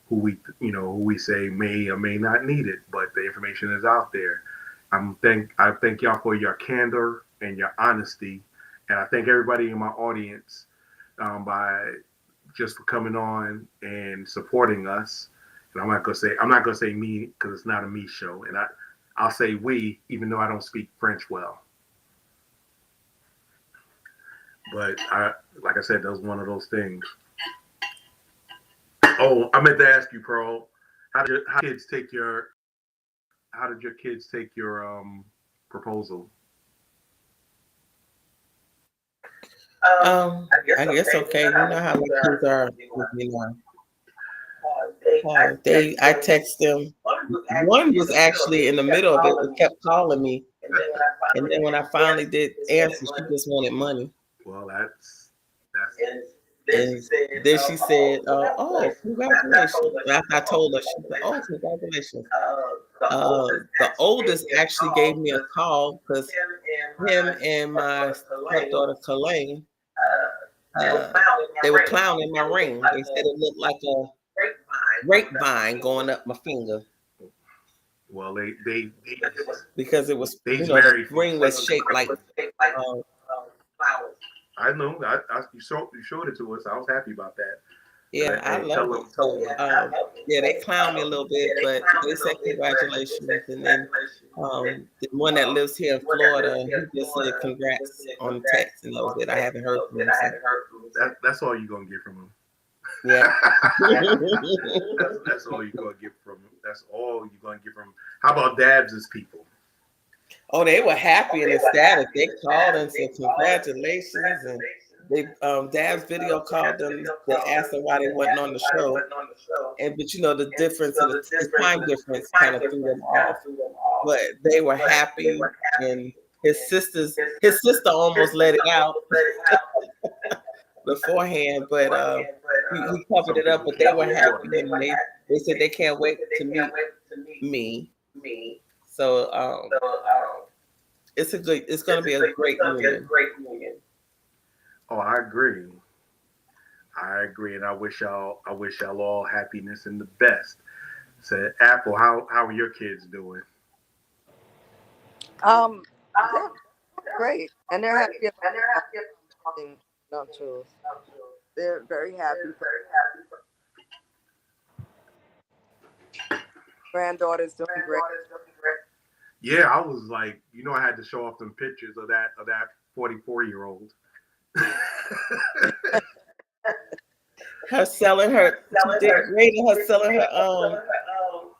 who we say may or may not need it, but the information is out there. I thank y'all for your candor and your honesty, and I thank everybody in my audience by just for coming on and supporting us. And I'm not gonna say me, because it's not a me show, and I'll say we, even though I don't speak French well. But like I said, that was one of those things. Oh, I meant to ask you, Pearl, how did your kids take your proposal? I guess okay. You know how the kids are. I text them. One was actually in the middle of it and kept calling me, and then when I finally did answer, she just wanted money. Well, that's. And then she said, "Oh, congratulations!" After I told her, she said, "Oh, congratulations." The oldest actually gave me a call because him and my stepdaughter 𝐿, they were clowning my ring. They said it looked like a grapevine going up my finger. Well, they because it was, the ring was shaped like flowers. I know. You showed it to us. I was happy about that. Yeah, I love it. Yeah, they clowned me a little bit, but they said congratulations. And then the one that lives here in Florida, he just said congrats on text, and that was it. I haven't heard from him. That's all you're gonna get from him. Yeah. That's all you're gonna get from him. That's all you're gonna get from him. How about Dabs' people? Oh, they were happy and ecstatic. They called and said congratulations, and Dad's video called them. They asked them why they wasn't on the show, but the difference in the time difference kind of threw them off. But they were happy, and his sister almost let it out beforehand, but he covered it up. But they were happy, and they said they can't wait to meet me. So it's going to be a great union. Oh, I agree, and I wish y'all all happiness and the best. So, Apple, how are your kids doing? They're great, and they're happy about everything. Don't choose. They're very happy. Granddaughter's doing great. Yeah, I was like, I had to show off them pictures of that 44-year-old. Her selling her, she did great in her selling her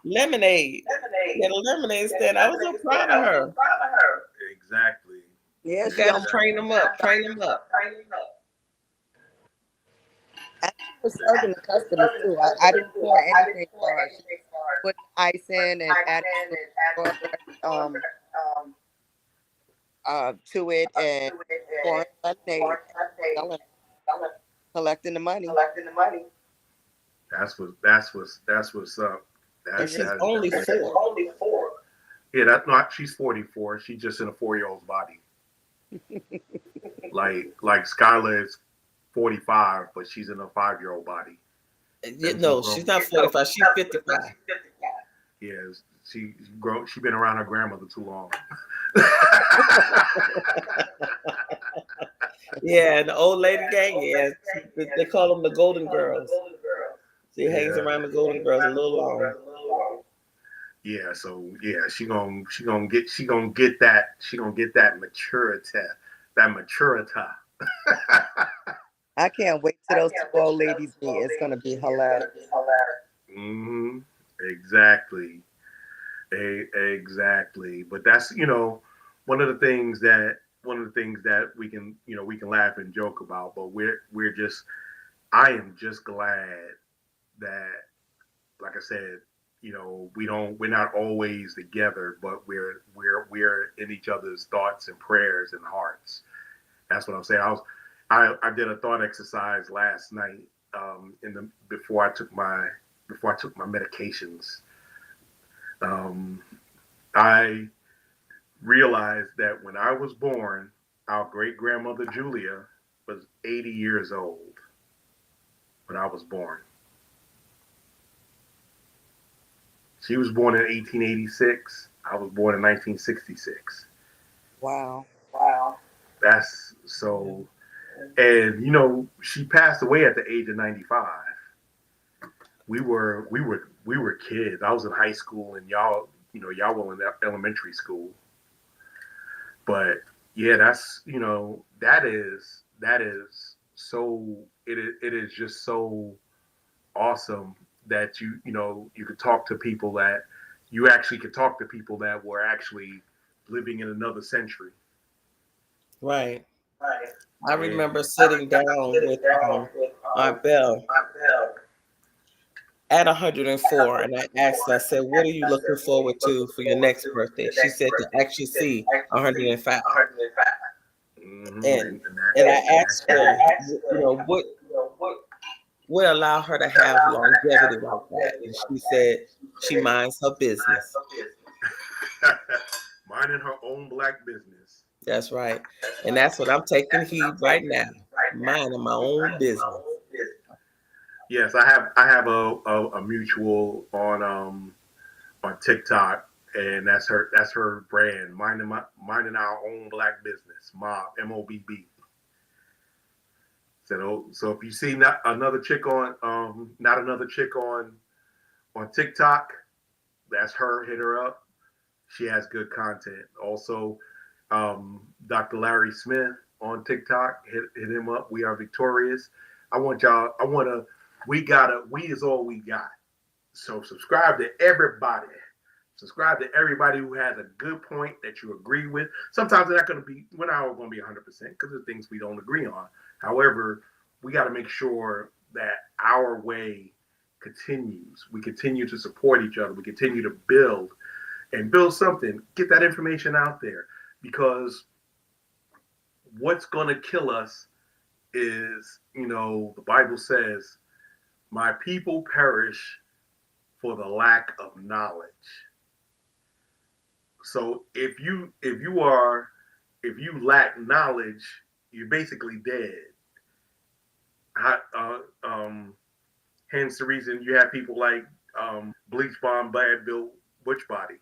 lemonade. Yeah, the lemonade stand. I was so proud of her. Exactly. Yeah, she got to train them up. And she was serving the customers too. I didn't pour anything for her. She put ice in and added to it and pouring lemonade, collecting the money. That's what's up. And she's only 4. Yeah, she's 44. She's just in a 4-year-old's body. like Skylar is 45, but she's in a 5-year-old body. No, she's not 45. She's 55. Yeah, she's been around her grandmother too long. Yeah, the old lady gang. Yeah, they call them the Golden Girls. She hangs around the Golden Girls a little longer. Yeah, so she gonna get that maturity. I can't wait till those 2 old ladies meet. It's gonna be hilarious. Mm-hmm. Exactly. But that's one of the things that we can laugh and joke about. But I am just glad that, like I said, we're not always together, but we're in each other's thoughts and prayers and hearts. That's what I'm saying. I did a thought exercise last night before I took my medications. I realized that when I was born, our great grandmother Julia was 80 years old when I was born. She was born in 1886. I was born in 1966. Wow. That's so. And she passed away at the age of 95. We were kids. I was in high school, and y'all were in elementary school. But yeah, that is so. It is just so awesome that you could talk to people that you actually could talk to people that were actually living in another century. Right. I remember sitting down with Aunt Belle at 104, and I asked her, I said, what are you looking forward to for your next birthday? She said to actually see 105. Mm-hmm. And I asked her, what would allow her to have longevity like that? And she said she minds her business. Minding her own black business. That's right. And that's what I'm taking heed right now. Minding my own business. Yes, I have a mutual on TikTok, and that's her brand, minding our own black business, Mob, MOBB. So if you see not another chick on TikTok, that's her. Hit her up. She has good content. Also, Dr. Larry Smith on TikTok. Hit him up. We are victorious. We is all we got. So subscribe to everybody. Subscribe to everybody who has a good point that you agree with. Sometimes we're not going to be 100% because there's things we don't agree on. However, we got to make sure that our way continues. We continue to support each other. We continue to build something. Get that information out there, because what's going to kill us is, the Bible says, my people perish for the lack of knowledge. So if you lack knowledge, you're basically dead. Hence the reason you have people like Bleach Bomb Bad Bill Witchbody.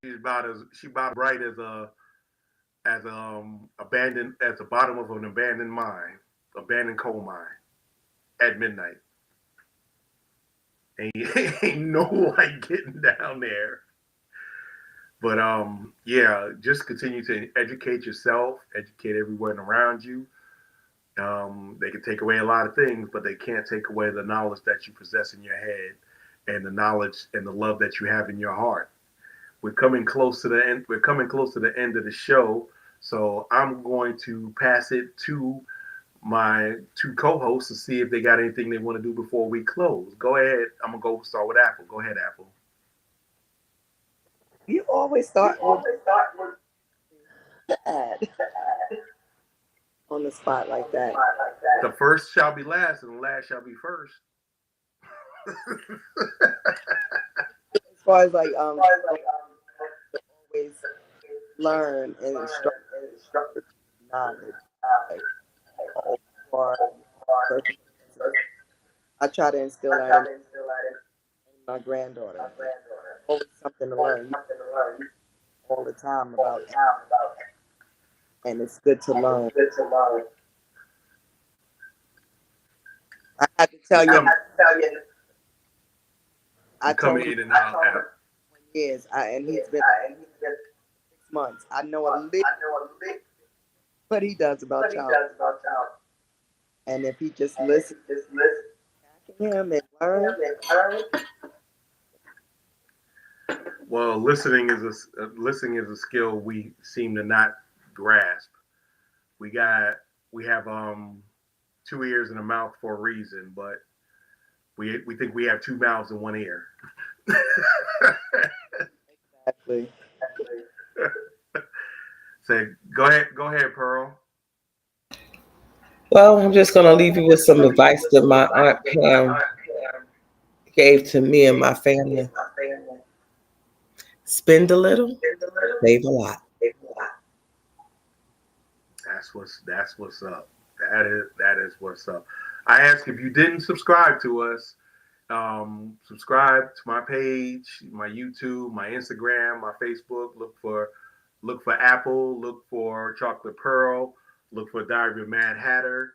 She's about as bright as the bottom of an abandoned coal mine at midnight. Ain't no light getting down there. But just continue to educate yourself, educate everyone around you. They can take away a lot of things, but they can't take away the knowledge that you possess in your head and the knowledge and the love that you have in your heart. We're coming close to the end. We're coming close to the end of the show, so I'm going to pass it to my two co-hosts to see if they got anything they want to do before we close. Go ahead. I'm gonna go start with Apple. Go ahead, Apple. You always start with the ad on the spot like that. The first shall be last, and the last shall be first. As far as always learn and instruct knowledge. I try to instill that in my granddaughter. Always something to learn all the time about it. And it's good to learn. I have to tell you, I told him years, and he's been 6 months. I know a little, but he does about child. And if he just listens to him and learn. Well, listening is a skill we seem to not grasp. We have 2 ears and a mouth for a reason, but we think we have 2 mouths and 1 ear. Exactly. So go ahead, Pearl. Well, I'm just going to leave you with some advice that my Aunt Pam gave to me and my family. Spend a little, save a lot. That's what's up. That is what's up. I ask, if you didn't subscribe to us, subscribe to my page, my YouTube, my Instagram, my Facebook. Look for Apple. Look for Chocolate Pearl. Look for Diary of a Mad Hatter.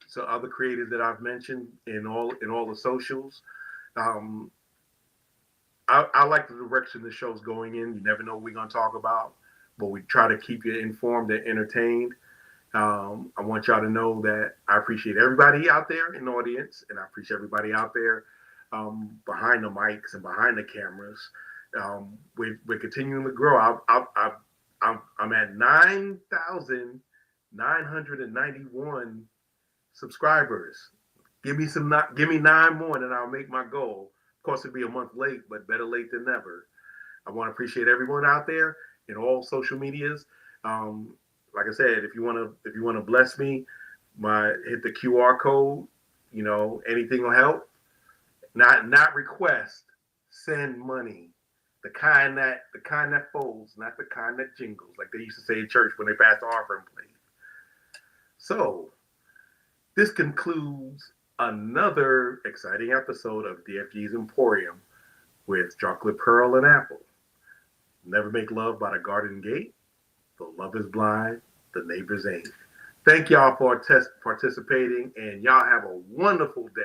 So other creators that I've mentioned in all the socials. I like the direction the show's going in. You never know what we're going to talk about, but we try to keep you informed and entertained. I want y'all to know that I appreciate everybody out there in the audience, and I appreciate everybody out there behind the mics and behind the cameras. We're continuing to grow. I'm at 9,991 subscribers. Give me 9 more, and I'll make my goal. Of course, it'll be a month late, but better late than never. I want to appreciate everyone out there in all social medias. Like I said, if you want to bless me, hit the QR code. Anything will help. Not request. Send money. The kind that folds, not the kind that jingles, like they used to say in church when they passed the offering plate. So, this concludes another exciting episode of DFG's Emporium with Chocolate Pearl and Apple. Never make love by the garden gate. The love is blind, the neighbors ain't. Thank y'all for participating, and y'all have a wonderful day.